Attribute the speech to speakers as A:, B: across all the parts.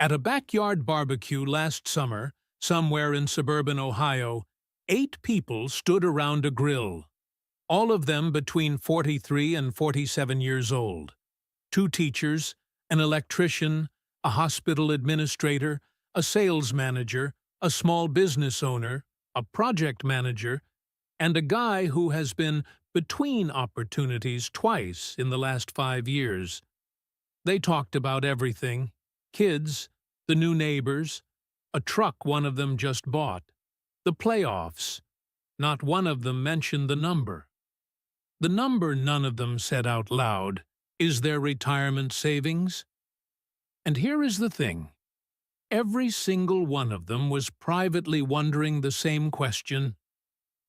A: At a backyard barbecue last summer, somewhere in suburban Ohio, 8 people stood around a grill, all of them between 43 and 47 years old. 2 teachers, an electrician, a hospital administrator, a sales manager, a small business owner, a project manager, and a guy who has been between opportunities twice in the last 5 years. They talked about everything: kids, the new neighbors, a truck one of them just bought, the playoffs. Not one of them mentioned the number. The number none of them said out loud is their retirement savings. And here is the thing. Every single one of them was privately wondering the same question: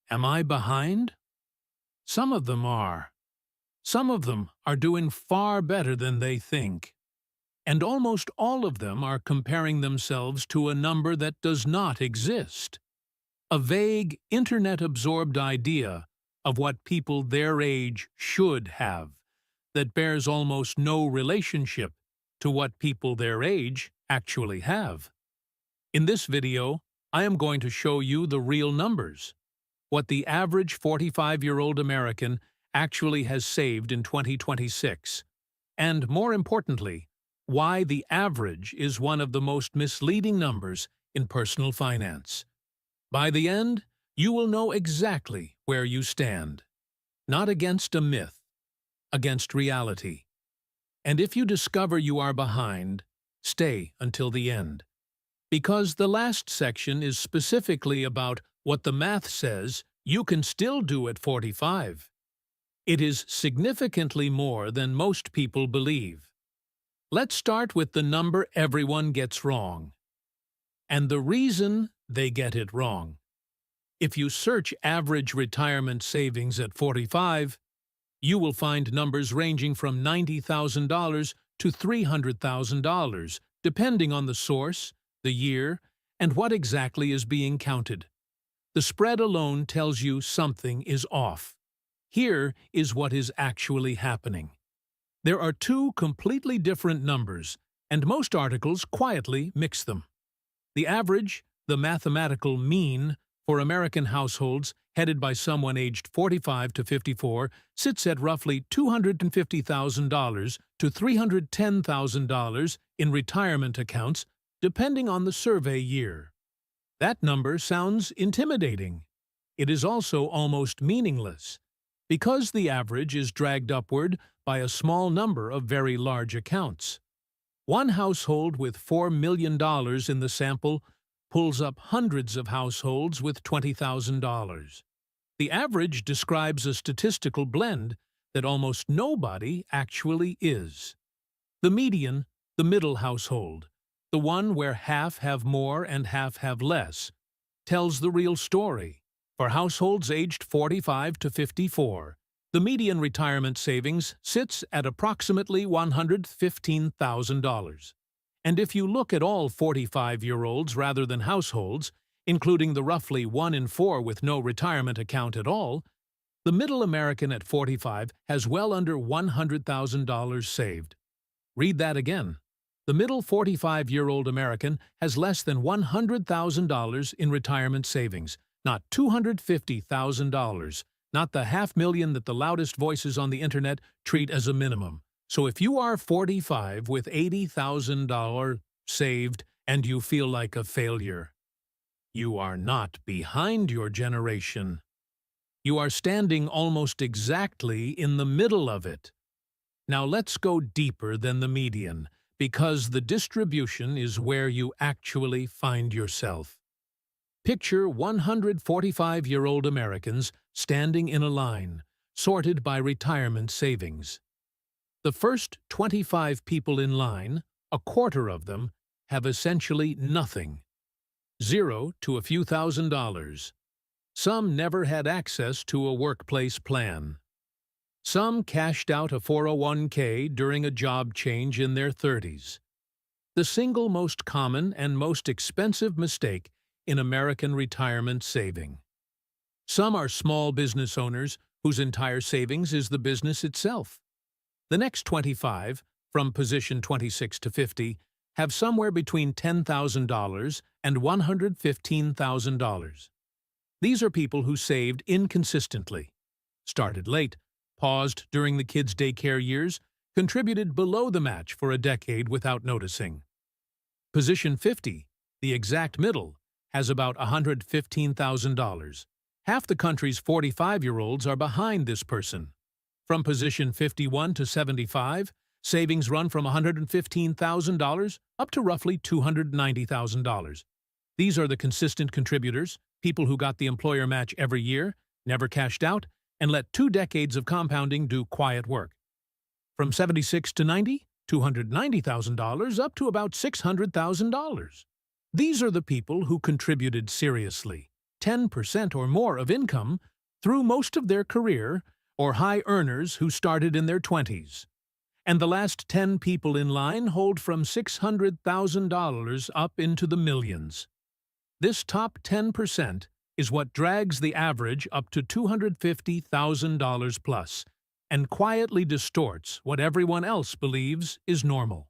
A: am I behind? Some of them are. Some of them are doing far better than they think. And almost all of them are comparing themselves to a number that does not exist. A vague, internet-absorbed idea of what people their age should have, that bears almost no relationship to what people their age actually have. In this video, I am going to show you the real numbers, what the average 45-year-old American actually has saved in 2026, and more importantly, why the average is one of the most misleading numbers in personal finance. By the end, you will know exactly where you stand. Not against a myth, against reality. And if you discover you are behind, stay until the end. Because the last section is specifically about what the math says you can still do at 45. It is significantly more than most people believe. Let's start with the number everyone gets wrong. And the reason they get it wrong. If you search average retirement savings at 45, you will find numbers ranging from $90,000 to $300,000, depending on the source, the year, and what exactly is being counted. The spread alone tells you something is off. Here is what is actually happening. There are 2 completely different numbers, and most articles quietly mix them. The average, the mathematical mean, for American households headed by someone aged 45 to 54 sits at roughly $250,000 to $310,000 in retirement accounts, depending on the survey year. That number sounds intimidating. It is also almost meaningless, because the average is dragged upward by a small number of very large accounts. One household with $4 million in the sample pulls up hundreds of households with $20,000. The average describes a statistical blend that almost nobody actually is. The median, the middle household, the one where half have more and half have less, tells the real story. For households aged 45 to 54, the median retirement savings sits at approximately $115,000. And if you look at all 45-year-olds rather than households, including the roughly 1 in 4 with no retirement account at all, the middle American at 45 has well under $100,000 saved. Read that again. The middle 45-year-old American has less than $100,000 in retirement savings, not $250,000, not the $500,000 that the loudest voices on the internet treat as a minimum. So if you are 45 with $80,000 saved and you feel like a failure, you are not behind your generation. You are standing almost exactly in the middle of it. Now let's go deeper than the median, because the distribution is where you actually find yourself. Picture 145-year-old Americans standing in a line, sorted by retirement savings. The first 25 people in line, a quarter of them, have essentially nothing. 0 to a few $1,000s. Some never had access to a workplace plan. Some cashed out a 401k during a job change in their 30s. The single most common and most expensive mistake in American retirement saving. Some are small business owners whose entire savings is the business itself. The next 25, from position 26 to 50, have somewhere between $10,000 and $115,000. These are people who saved inconsistently, started late, paused during the kids' daycare years, contributed below the match for a decade without noticing. Position 50, the exact middle, has about $115,000. Half the country's 45-year-olds are behind this person. From position 51 to 75, savings run from $115,000 up to roughly $290,000. These are the consistent contributors, people who got the employer match every year, never cashed out, and let 2 decades of compounding do quiet work. From 76 to 90, $290,000 up to about $600,000. These are the people who contributed seriously, 10% or more of income, through most of their career, or high earners who started in their 20s. And the last 10 people in line hold from $600,000 up into the millions. This top 10% is what drags the average up to $250,000 plus, and quietly distorts what everyone else believes is normal.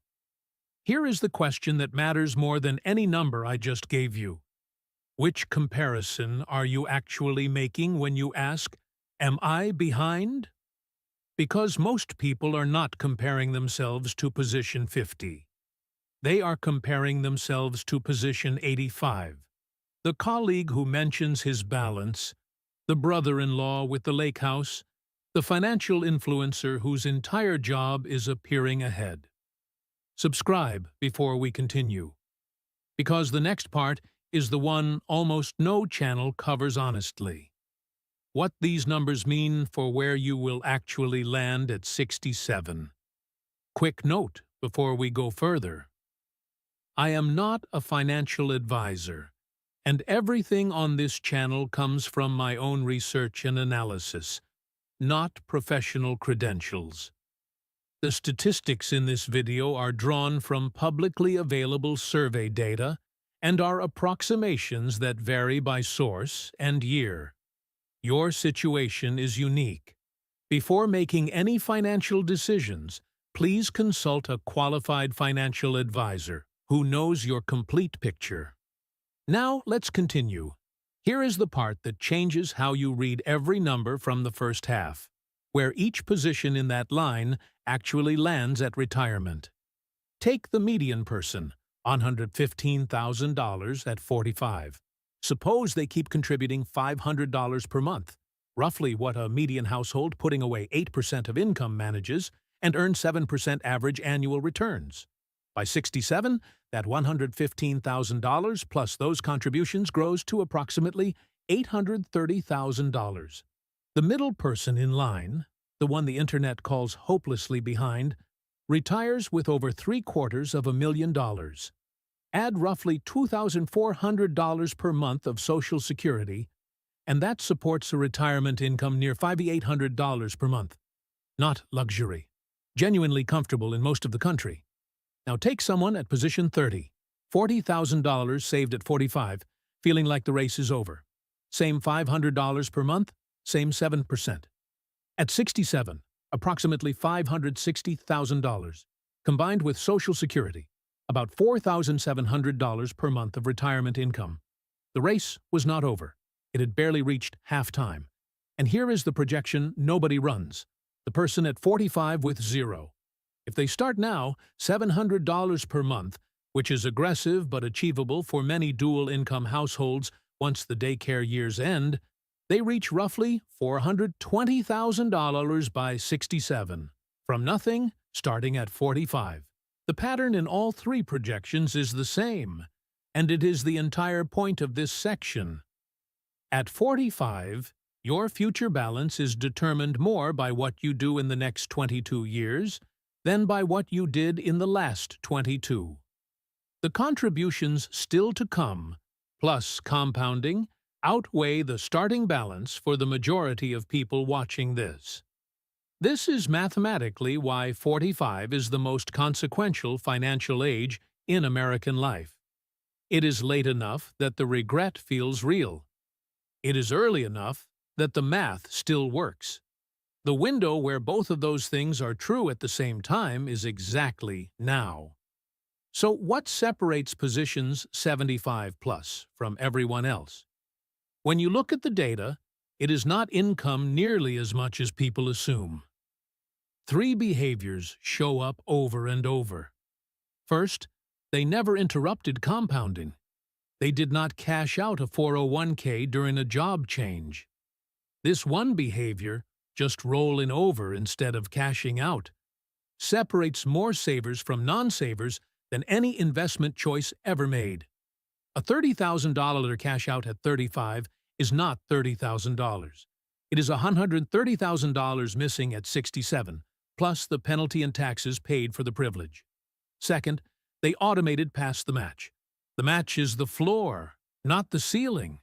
A: Here is the question that matters more than any number I just gave you. Which comparison are you actually making when you ask, "Am I behind?" Because most people are not comparing themselves to position 50. They are comparing themselves to position 85. The colleague who mentions his balance, the brother-in-law with the lake house, the financial influencer whose entire job is appearing ahead. Subscribe before we continue, because the next part is the one almost no channel covers honestly. What these numbers mean for where you will actually land at 67. Quick note before we go further. I am not a financial advisor, and everything on this channel comes from my own research and analysis, not professional credentials. The statistics in this video are drawn from publicly available survey data and are approximations that vary by source and year. Your situation is unique. Before making any financial decisions, please consult a qualified financial advisor who knows your complete picture. Now, let's continue. Here is the part that changes how you read every number from the first half, where each position in that line actually lands at retirement. Take the median person, $115,000 at 45. Suppose they keep contributing $500 per month, roughly what a median household putting away 8% of income manages, and earn 7% average annual returns. By 67, that $115,000 plus those contributions grows to approximately $830,000. The middle person in line, the one the internet calls hopelessly behind, retires with over $750,000. Add roughly $2,400 per month of Social Security, and that supports a retirement income near $5,800 per month. Not luxury. Genuinely comfortable in most of the country. Now take someone at position 30, $40,000 saved at 45, feeling like the race is over. Same $500 per month, same 7%. At 67, approximately $560,000, combined with Social Security, about $4,700 per month of retirement income. The race was not over. It had barely reached half-time. And here is the projection nobody runs. The person at 45 with zero. If they start now, $700 per month, which is aggressive but achievable for many dual-income households once the daycare years end, they reach roughly $420,000 by 67, from nothing, starting at 45. The pattern in all three projections is the same, and it is the entire point of this section. At 45, your future balance is determined more by what you do in the next 22 years than by what you did in the last 22. The contributions still to come, plus compounding, outweigh the starting balance for the majority of people watching this. This is mathematically why 45 is the most consequential financial age in American life. It is late enough that the regret feels real. It is early enough that the math still works. The window where both of those things are true at the same time is exactly now. So what separates positions 75 plus from everyone else? When you look at the data, it is not income nearly as much as people assume. Three behaviors show up over and over. First, they never interrupted compounding. They did not cash out a 401k during a job change. This one behavior, just rolling over instead of cashing out, separates more savers from non-savers than any investment choice ever made. A $30,000 cash out at 35 is not $30,000. It is $130,000 missing at 67, plus the penalty and taxes paid for the privilege. Second, they automated past the match. The match is the floor, not the ceiling.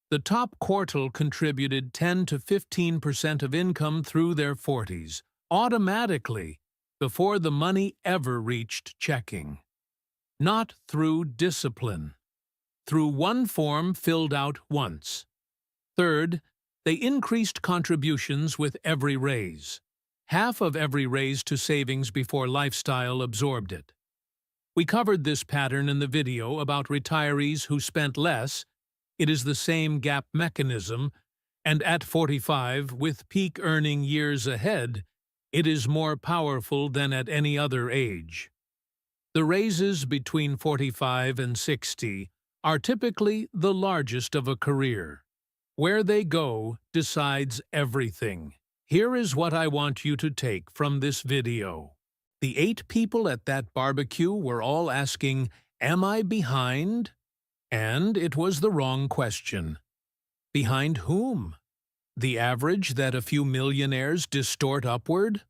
A: The top quartile contributed 10 to 15% of income through their 40s, automatically, before the money ever reached checking. Not through discipline. Through one form filled out once. Third, they increased contributions with every raise. Half of every raise to savings before lifestyle absorbed it. We covered this pattern in the video about retirees who spent less. It is the same gap mechanism, and at 45, with peak earning years ahead, it is more powerful than at any other age. The raises between 45 and 60 are typically the largest of a career. Where they go decides everything. Here is what I want you to take from this video. The 8 people at that barbecue were all asking, "Am I behind?" And it was the wrong question. Behind whom? The average that a few millionaires distort upward?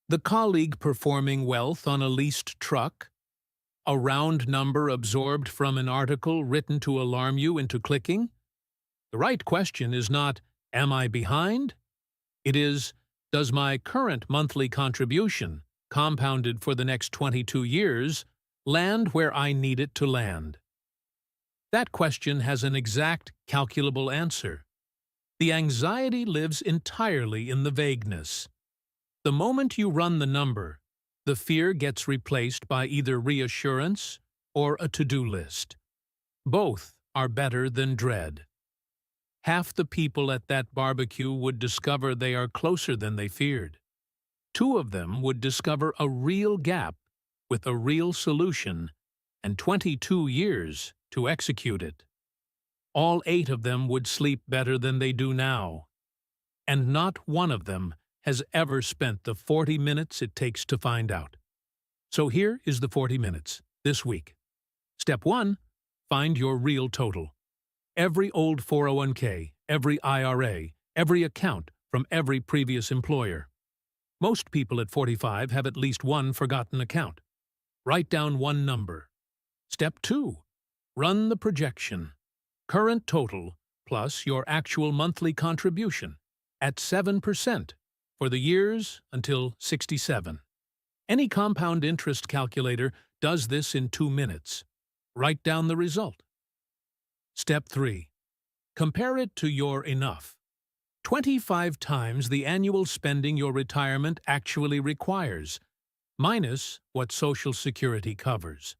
A: The colleague performing wealth on a leased truck? A round number absorbed from an article written to alarm you into clicking? The right question is not, "Am I behind?" It is, "Does my current monthly contribution, compounded for the next 22 years, land where I need it to land?" That question has an exact, calculable answer. The anxiety lives entirely in the vagueness. The moment you run the number, the fear gets replaced by either reassurance or a to-do list. Both are better than dread. Half the people at that barbecue would discover they are closer than they feared. 2 of them would discover a real gap with a real solution and 22 years to execute it. All 8 of them would sleep better than they do now. And not one of them has ever spent the 40 minutes it takes to find out. So here is the 40 minutes, this week. Step 1, find your real total. Every old 401k, every IRA, every account from every previous employer. Most people at 45 have at least one forgotten account. Write down one number. Step 2, run the projection. Current total plus your actual monthly contribution at 7% for the years until 67. Any compound interest calculator does this in 2 minutes. Write down the result. Step 3. Compare it to your enough. 25 times the annual spending your retirement actually requires, minus what Social Security covers.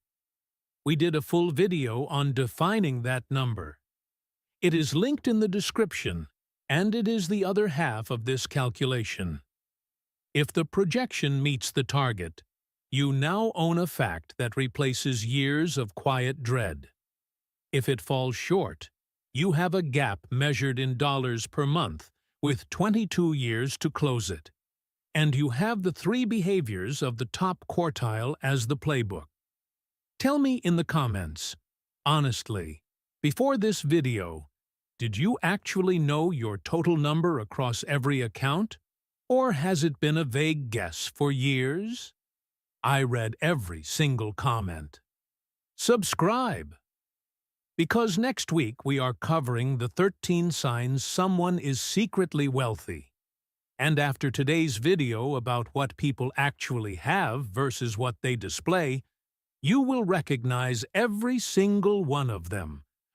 A: We did a full video on defining that number. It is linked in the description, and it is the other half of this calculation. If the projection meets the target, you now own a fact that replaces years of quiet dread. If it falls short, you have a gap measured in dollars per month, with 22 years to close it. And you have the 3 behaviors of the top quartile as the playbook. Tell me in the comments, honestly, before this video, did you actually know your total number across every account? Or has it been a vague guess for years? I read every single comment. Subscribe! Because next week we are covering the 13 signs someone is secretly wealthy. And after today's video about what people actually have versus what they display, you will recognize every single one of them.